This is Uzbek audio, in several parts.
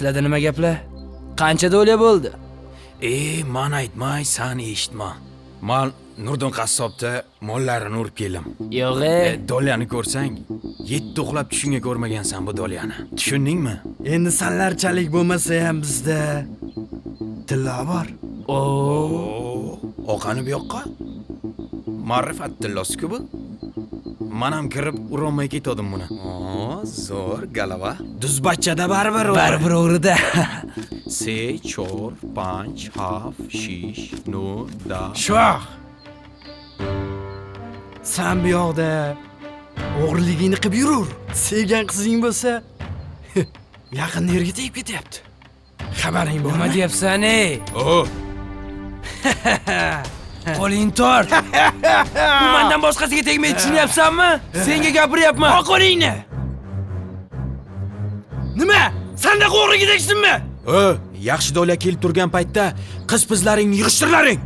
Sizlarda nima gaplar? Qancha do'la bo'ldi? Man aytmay, sen eshitma. Men Nurdin qassobda mollarini urib keldim. Yo'q. Dolyani ko'rsang, 7 uxlab tushingga ko'rmagansan bu dolyani. Tushundingmi? Endi sanlarchalik bo'lmasa ham bizda tilla bor. Oqani bu yoqqa. Ma'rifat tillasi-ku bu. Men ham kirib urolmay ketdim buni. Zo'r galava. Duzbachchada baribir o'g'rida. Se, chor, panch, haf, shish, nu, da. Shoh. Sen bu yoqda o'g'riligingni qilib yurur. Sevgan qizing bo'lsa, yaqin yerga tegib ketyapti. Xabaring bormi? Nima deyapsan, ey? Oh. Qo'ling tort. Bu mendan boshqasiga tegmaydi, tushunyapsanmi? Senga gapiryapman. Qoq qo'lingni. Nima? Senda qo'g'riga tegsinmi? Yaxshi dolya kelib turgan paytda qiz-qizlaringni yig'ishtirlaring.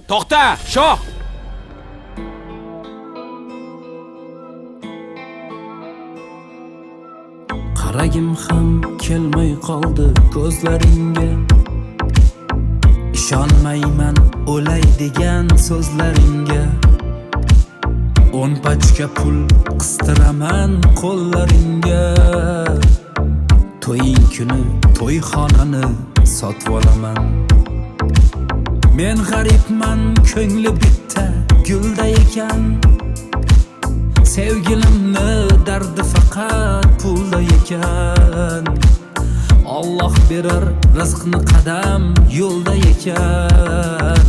To'xta, shoh. Qaragim ham kelmay qoldi ko'zlaringga. Ishonmayman o'lay degan so'zlaringga. 10 pachka pul qistiraman qo'llaringga. To'ying kuni to'yxonani sotib olaman. Men g'aribman, ko'ngli bitta gulda ekan. Sevgilimni dardi faqat pulda ekan. Alloh berar rizqni qadam yo'lda ekan.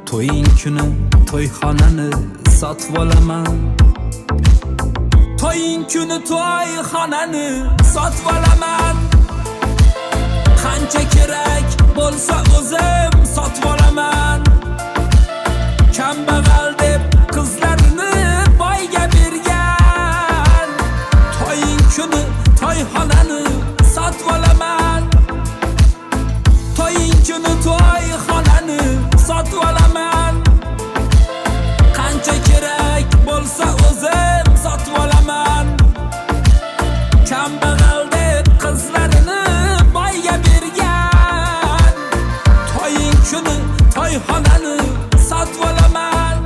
To'ying kuni to'yxonani sotib olaman. To'ying kuni to'yxonani sotib olaman. Qancha kerak bo'lsa o'zim sotib olaman. Kambag'al deb qizlarini boyga bergan. To'ying kuni to'yxonani sotib olaman. To'ying kuni to'yxonani sotib olaman. Qancha kerak bo'lsa o'zim sotib olaman. Kambag'al deb qizlarini boyga bergan. To'ying kuni to'yxonani sotib olaman.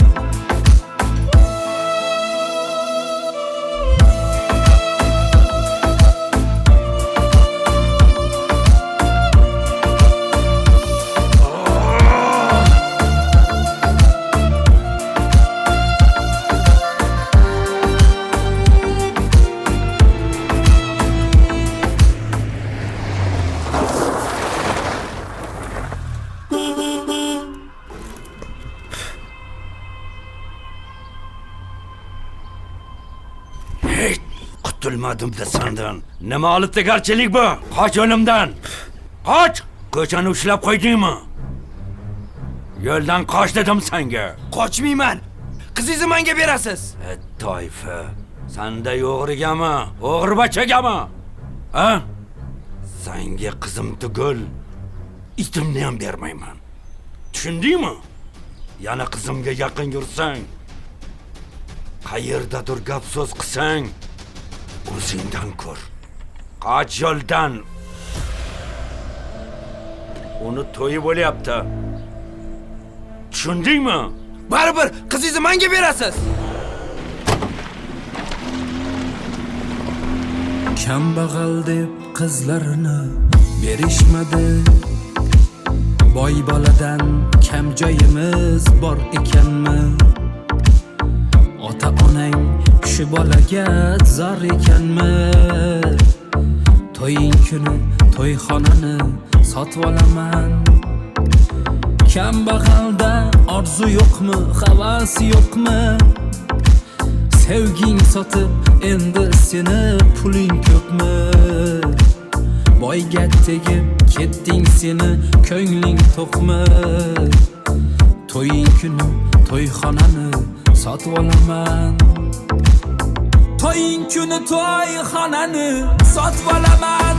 Qutulmadim-da sendan. Nima olibdegarchilik bu? Qoch o'limdan. Qoch! Ko'chani ushlab qo'ydingmi? Yo'ldan qoch dedim senga. Qochmayman. Qizingizni menga berasiz. Toyfa. Senda o'g'rigami? O'g'ribachagami? Ha? Senga qizim tugul, itimni ham bermayman. Tushundingmi? Yana qizimga yaqin yursang, qayerdadir gap so'z qilsang, o'zingdan ko'r. Qoch yo'ldan. Uni to'yi bo'lyapti. Tushundingmi? Baribir qizingizni menga berasiz. Kambag'al deb qizlarini berishmadi. Boy boladan kam joyimiz bor ekanmi? Ota-onang shu bolaga zor ekanmi? To'ying kuni to'yxonani sotib olaman. Kambag'alda orzu yo'qmi, havas yo'qmi? Sevging sotib endi seni puling ko'pmi? Boyga tegib ketding seni ko'ngling to'qmi? To'ying kuni to'yxonani sotib olaman. To'ying kuni to'yxonani sotib olaman.